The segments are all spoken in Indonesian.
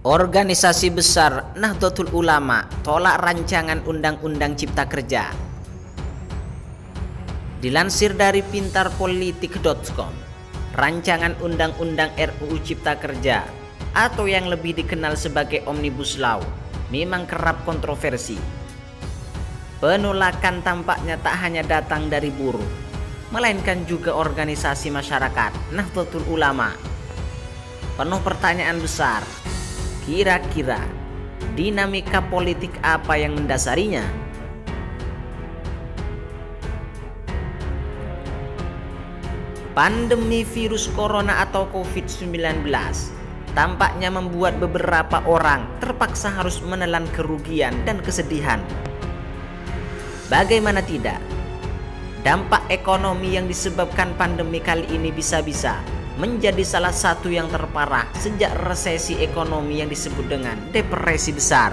Organisasi besar Nahdlatul Ulama tolak rancangan Undang-Undang Cipta Kerja. Dilansir dari pintarpolitik.com, rancangan Undang-Undang RUU Cipta Kerja atau yang lebih dikenal sebagai Omnibus Law memang kerap kontroversi. Penolakan tampaknya tak hanya datang dari buruh, melainkan juga organisasi masyarakat Nahdlatul Ulama. Penuh pertanyaan besar. Kira-kira dinamika politik apa yang mendasarinya? Pandemi virus corona atau COVID-19 tampaknya membuat beberapa orang terpaksa harus menelan kerugian dan kesedihan. Bagaimana tidak? Dampak ekonomi yang disebabkan pandemi kali ini bisa-bisa menjadi salah satu yang terparah sejak resesi ekonomi yang disebut dengan depresi besar.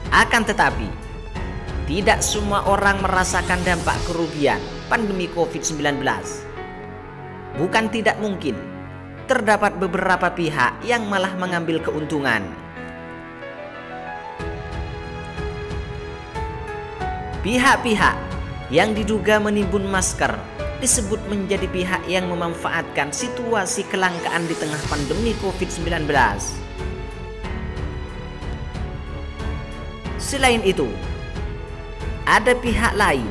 Akan tetapi, tidak semua orang merasakan dampak kerugian pandemi COVID-19. Bukan tidak mungkin, terdapat beberapa pihak yang malah mengambil keuntungan. Pihak-pihak yang diduga menimbun masker disebut menjadi pihak yang memanfaatkan situasi kelangkaan di tengah pandemi COVID-19. Selain itu, ada pihak lain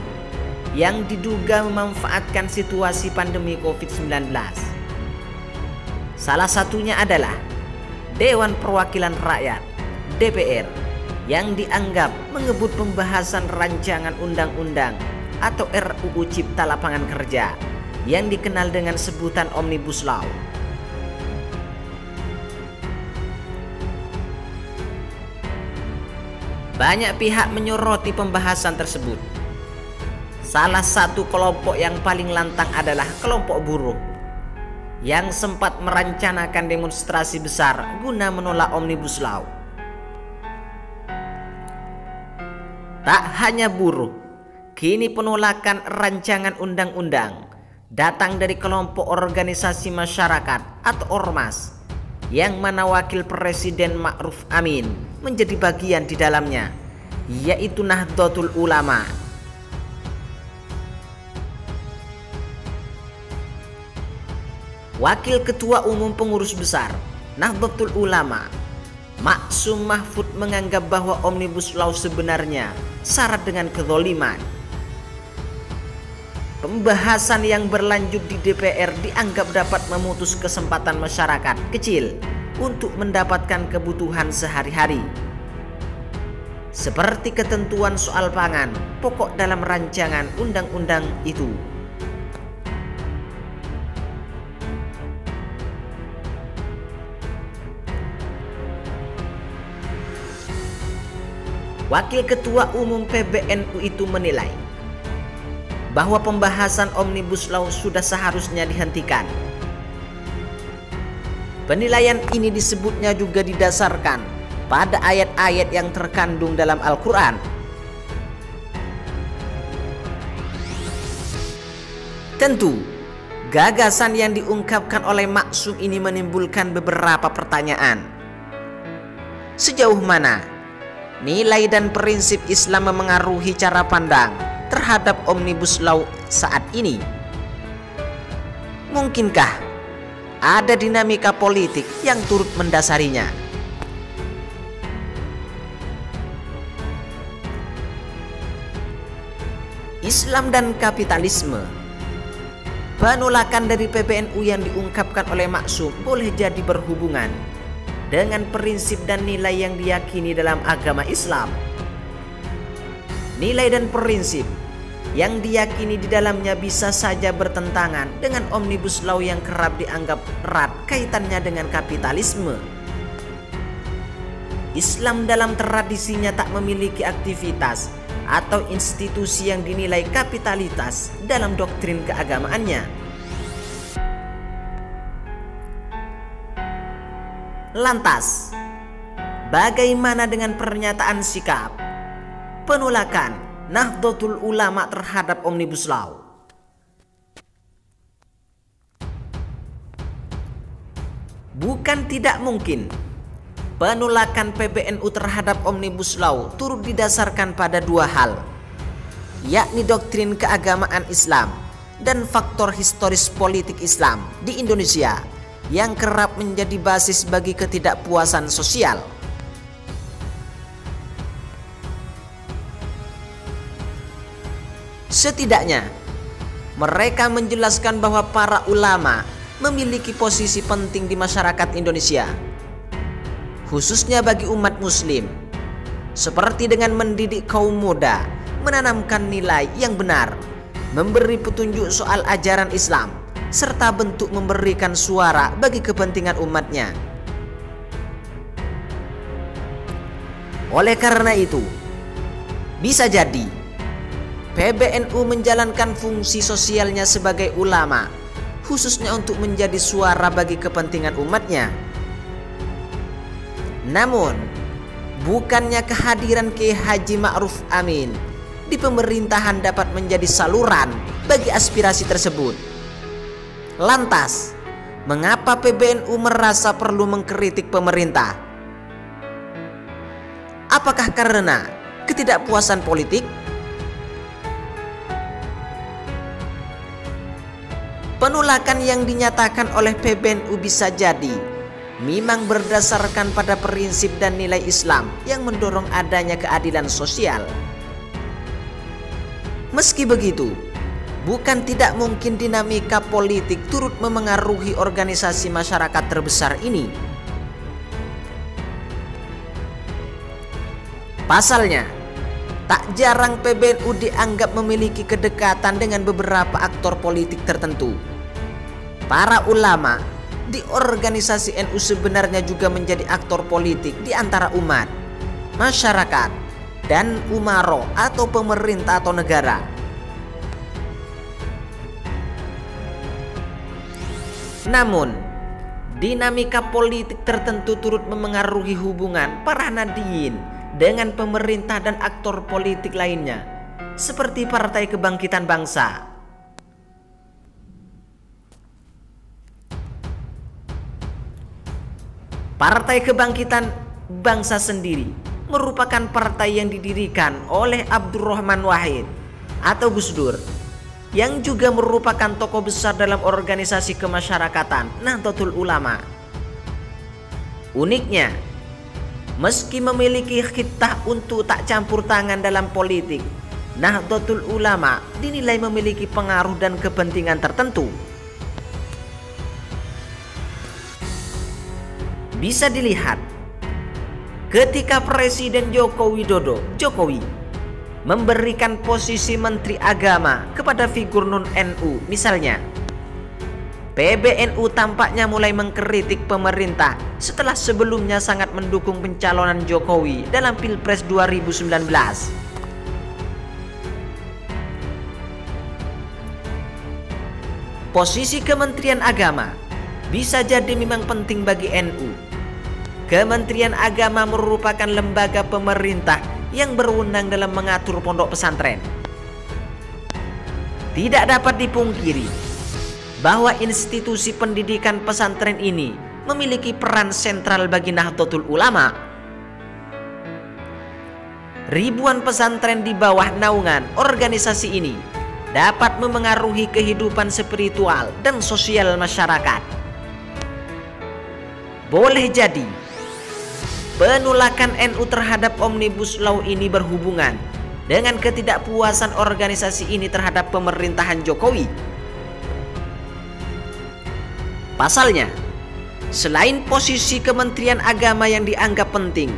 yang diduga memanfaatkan situasi pandemi COVID-19. Salah satunya adalah Dewan Perwakilan Rakyat (DPR) yang dianggap mengebut pembahasan rancangan undang-undang atau RUU Cipta Lapangan Kerja yang dikenal dengan sebutan Omnibus Law. Banyak pihak menyoroti pembahasan tersebut. Salah satu kelompok yang paling lantang adalah kelompok buruh yang sempat merencanakan demonstrasi besar guna menolak Omnibus Law. Tak hanya buruh, kini penolakan rancangan undang-undang datang dari kelompok organisasi masyarakat atau ormas yang mana wakil Presiden Ma'ruf Amin menjadi bagian di dalamnya, yaitu Nahdlatul Ulama. Wakil Ketua Umum Pengurus Besar Nahdlatul Ulama, Maksum Mahfud, menganggap bahwa Omnibus Law sebenarnya syarat dengan kezaliman. Pembahasan yang berlanjut di DPR dianggap dapat memutus kesempatan masyarakat kecil untuk mendapatkan kebutuhan sehari-hari, seperti ketentuan soal pangan pokok dalam rancangan undang-undang itu. Wakil Ketua Umum PBNU itu menilai bahwa pembahasan Omnibus Law sudah seharusnya dihentikan. Penilaian ini disebutnya juga didasarkan pada ayat-ayat yang terkandung dalam Al-Quran. Tentu, gagasan yang diungkapkan oleh Maksum ini menimbulkan beberapa pertanyaan. Sejauh mana nilai dan prinsip Islam memengaruhi cara pandang terhadap Omnibus Law saat ini? Mungkinkah ada dinamika politik yang turut mendasarinya? Islam dan kapitalisme. Penolakan dari PBNU yang diungkapkan oleh Maksum boleh jadi berhubungan dengan prinsip dan nilai yang diyakini dalam agama Islam. Nilai dan prinsip yang diyakini di dalamnya bisa saja bertentangan dengan Omnibus Law yang kerap dianggap erat kaitannya dengan kapitalisme. Islam dalam tradisinya tak memiliki aktivitas atau institusi yang dinilai kapitalitas dalam doktrin keagamaannya. Lantas, bagaimana dengan pernyataan sikap penolakan Nahdlatul Ulama terhadap Omnibus Law? Bukan tidak mungkin penolakan PBNU terhadap Omnibus Law turut didasarkan pada dua hal, yakni doktrin keagamaan Islam dan faktor historis politik Islam di Indonesia yang kerap menjadi basis bagi ketidakpuasan sosial. Setidaknya, mereka menjelaskan bahwa para ulama memiliki posisi penting di masyarakat Indonesia, khususnya bagi umat muslim, seperti dengan mendidik kaum muda, menanamkan nilai yang benar, memberi petunjuk soal ajaran Islam, serta bentuk memberikan suara bagi kepentingan umatnya. Oleh karena itu, bisa jadi PBNU menjalankan fungsi sosialnya sebagai ulama, khususnya untuk menjadi suara bagi kepentingan umatnya. Namun, bukannya kehadiran Kiai Haji Ma'ruf Amin di pemerintahan dapat menjadi saluran bagi aspirasi tersebut. Lantas, mengapa PBNU merasa perlu mengkritik pemerintah? Apakah karena ketidakpuasan politik? Penolakan yang dinyatakan oleh PBNU bisa jadi memang berdasarkan pada prinsip dan nilai Islam yang mendorong adanya keadilan sosial. Meski begitu, bukan tidak mungkin dinamika politik turut memengaruhi organisasi masyarakat terbesar ini. Pasalnya, tak jarang PBNU dianggap memiliki kedekatan dengan beberapa aktor politik tertentu. Para ulama di organisasi NU sebenarnya juga menjadi aktor politik di antara umat, masyarakat, dan umaro atau pemerintah atau negara. Namun, dinamika politik tertentu turut memengaruhi hubungan para Nahdliyin dengan pemerintah dan aktor politik lainnya, seperti Partai Kebangkitan Bangsa. Partai Kebangkitan Bangsa sendiri merupakan partai yang didirikan oleh Abdurrahman Wahid atau Gus Dur, yang juga merupakan tokoh besar dalam organisasi kemasyarakatan Nahdlatul Ulama. Uniknya, meski memiliki khitah untuk tak campur tangan dalam politik, Nahdlatul Ulama dinilai memiliki pengaruh dan kepentingan tertentu. Bisa dilihat ketika Presiden Joko Widodo memberikan posisi Menteri Agama kepada figur non-NU misalnya, PBNU tampaknya mulai mengkritik pemerintah setelah sebelumnya sangat mendukung pencalonan Jokowi dalam Pilpres 2019. Posisi Kementerian Agama bisa jadi memang penting bagi NU. Kementerian Agama merupakan lembaga pemerintah yang berwenang dalam mengatur pondok pesantren. Tidak dapat dipungkiri bahwa institusi pendidikan pesantren ini memiliki peran sentral bagi Nahdlatul Ulama. Ribuan pesantren di bawah naungan organisasi ini dapat memengaruhi kehidupan spiritual dan sosial masyarakat. Boleh jadi penolakan NU terhadap Omnibus Law ini berhubungan dengan ketidakpuasan organisasi ini terhadap pemerintahan Jokowi. Pasalnya, selain posisi Kementerian Agama yang dianggap penting,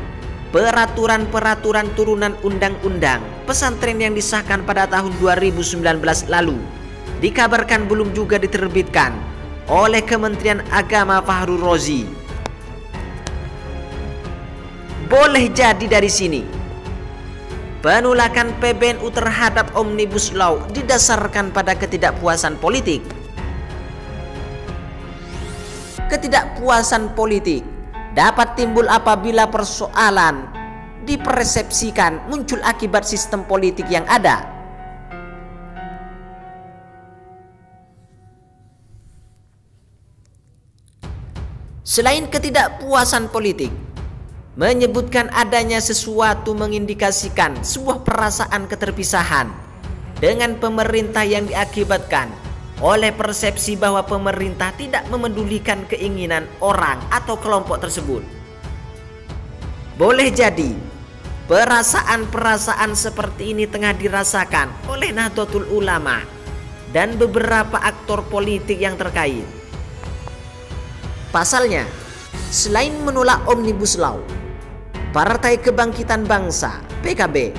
peraturan-peraturan turunan undang-undang pesantren yang disahkan pada tahun 2019 lalu dikabarkan belum juga diterbitkan oleh Kementerian Agama Fahru Rozi. Boleh jadi dari sini penolakan PBNU terhadap Omnibus Law didasarkan pada ketidakpuasan politik. Ketidakpuasan politik dapat timbul apabila persoalan dipersepsikan muncul akibat sistem politik yang ada. Selain ketidakpuasan politik, menyebutkan adanya sesuatu mengindikasikan sebuah perasaan keterpisahan dengan pemerintah yang diakibatkan oleh persepsi bahwa pemerintah tidak memedulikan keinginan orang atau kelompok tersebut. Boleh jadi perasaan-perasaan seperti ini tengah dirasakan oleh Nahdlatul Ulama dan beberapa aktor politik yang terkait. Pasalnya, selain menolak Omnibus Law, Partai Kebangkitan Bangsa (PKB)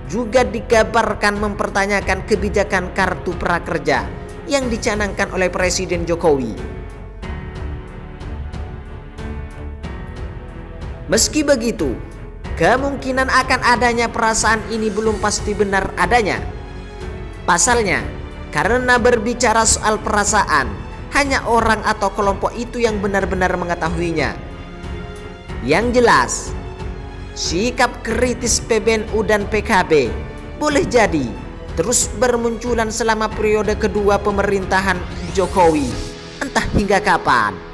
juga dikabarkan mempertanyakan kebijakan kartu prakerja yang dicanangkan oleh Presiden Jokowi. Meski begitu, kemungkinan akan adanya perasaan ini belum pasti benar adanya. Pasalnya, karena berbicara soal perasaan, hanya orang atau kelompok itu yang benar-benar mengetahuinya. Yang jelas, sikap kritis PBNU dan PKB boleh jadi terus bermunculan selama periode kedua pemerintahan Jokowi, entah hingga kapan.